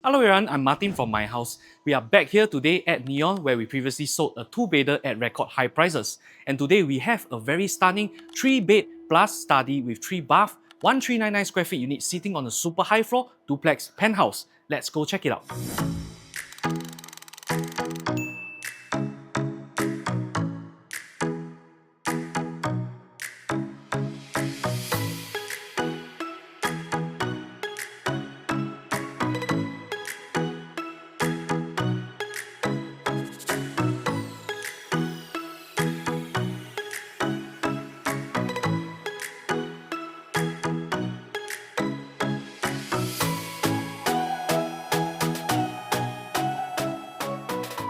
Hello everyone, I'm Martin from My House. We are back here today at Nyon where we previously sold a 2-bedder at record high prices. And today we have a very stunning 3-bed plus study with 3 bath, 1399 square feet unit sitting on a super high floor duplex penthouse. Let's go check it out.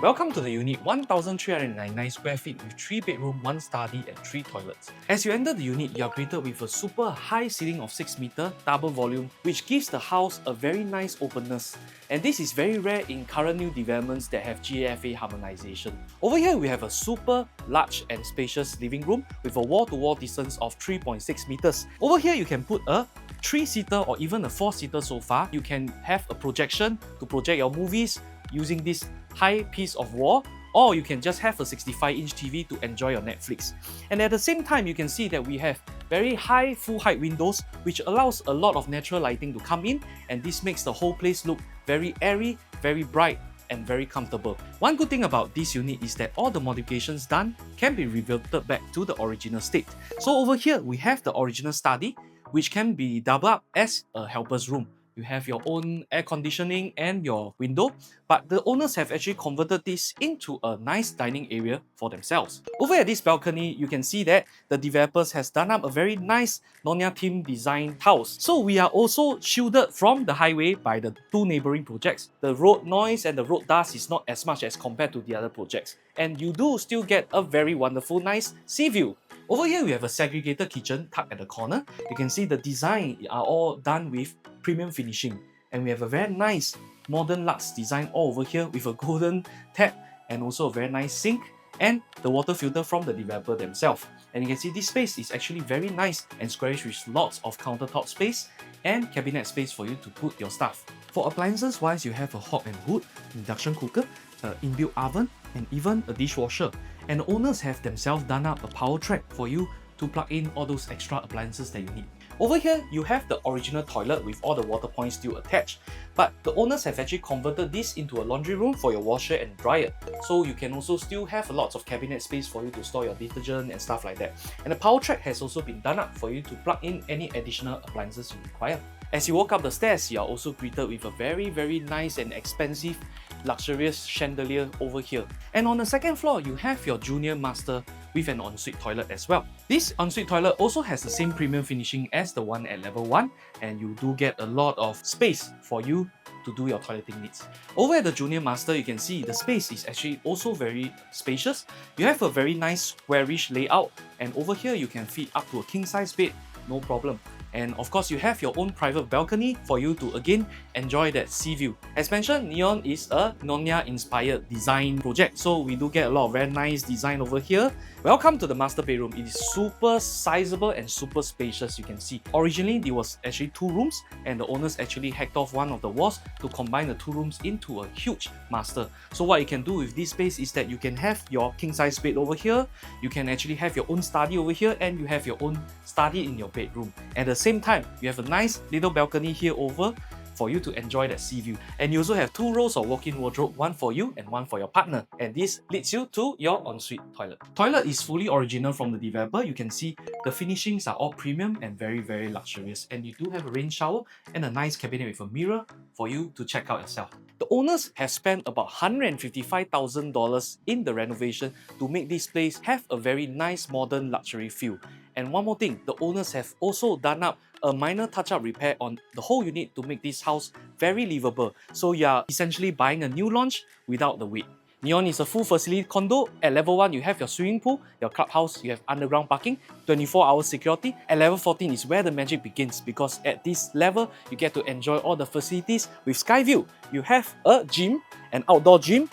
Welcome to the unit 1399 square feet with 3 bedroom, 1 study and 3 toilets. As you enter the unit, you are greeted with a super high ceiling of 6 meter, double volume, which gives the house a very nice openness. And this is very rare in current new developments that have GAFA harmonization. Over here, we have a super large and spacious living room with a wall-to-wall distance of 3.6 meters. Over here, you can put a 3-seater or even a 4-seater sofa. You can have a projection to project your movies using this high piece of wall, or you can just have a 65-inch TV to enjoy your Netflix. And at the same time, you can see that we have very high full height windows, which allows a lot of natural lighting to come in, and this makes the whole place look very airy, very bright, and very comfortable. One good thing about this unit is that all the modifications done can be reverted back to the original state. So over here, we have the original study, which can be doubled up as a helper's room. You have your own air conditioning and your window, but the owners have actually converted this into a nice dining area for themselves. Over at this balcony, you can see that the developers has done up a very nice Nyon theme design house. So we are also shielded from the highway by the 2 neighboring projects. The road noise and the road dust is not as much as compared to the other projects. And you do still get a very wonderful, nice sea view. Over here, we have a segregated kitchen tucked at the corner. You can see the design are all done with premium finishing. And we have a very nice modern luxe design all over here with a golden tap and also a very nice sink and the water filter from the developer themselves. And you can see this space is actually very nice and squarish with lots of countertop space and cabinet space for you to put your stuff. For appliances wise, you have a hob and hood, induction cooker, an inbuilt oven, and even a dishwasher. And the owners have themselves done up a power track for you to plug in all those extra appliances that you need. Over here, you have the original toilet with all the water points still attached, but the owners have actually converted this into a laundry room for your washer and dryer. So you can also still have lots of cabinet space for you to store your detergent and stuff like that. And the power track has also been done up for you to plug in any additional appliances you require. As you walk up the stairs, you are also greeted with a very nice and expensive luxurious chandelier over here. And on the second floor, you have your junior master with an ensuite toilet as well. This ensuite toilet also has the same premium finishing as the one at level 1, and you do get a lot of space for you to do your toileting needs. Over at the junior master, you can see the space is actually also very spacious. You have a very nice squarish layout, and over here you can fit up to a king size bed, no problem. And of course, you have your own private balcony for you to again enjoy that sea view. As mentioned, Nyon is a Nyonya inspired design project, so we do get a lot of very nice design over here. Welcome to the master bedroom. It is super sizable and super spacious, you can see. Originally, there was actually 2 rooms, and the owners actually hacked off one of the walls to combine the 2 rooms into a huge master. So what you can do with this space is that you can have your king size bed over here, you can actually have your own study over here, and you have your own study in your bedroom. At the same time, you have a nice little balcony here over for you to enjoy that sea view. And you also have 2 rows of walk-in wardrobe, one for you and one for your partner. And this leads you to your ensuite toilet. Toilet is fully original from the developer. You can see the finishings are all premium and very luxurious. And you do have a rain shower and a nice cabinet with a mirror for you to check out yourself. The owners have spent about $155,000 in the renovation to make this place have a very nice modern luxury feel. And one more thing, the owners have also done up a minor touch-up repair on the whole unit to make this house very livable. So you are essentially buying a new launch without the wait. Nyon is a full facility condo. At level 1, you have your swimming pool, your clubhouse, you have underground parking, 24-hour security. At level 14 is where the magic begins, because at this level, you get to enjoy all the facilities with sky view. You have a gym, an outdoor gym,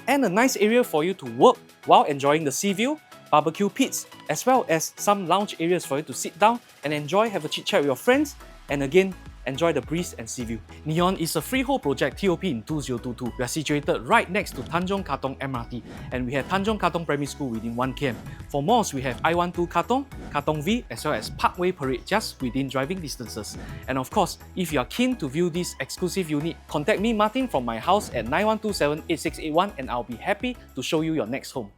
and a nice area for you to work while enjoying the sea view, barbecue pits, as well as some lounge areas for you to sit down and enjoy, have a chit chat with your friends, and again, enjoy the breeze and sea view. Nyon is a freehold project TOP in 2022. We are situated right next to Tanjong Katong MRT, and we have Tanjong Katong Primary School within 1 km. For malls, we have I-12 Katong, Katong V, as well as Parkway Parade just within driving distances. And of course, if you are keen to view this exclusive unit, contact me, Martin, from my house at 9127-8681, and I'll be happy to show you your next home.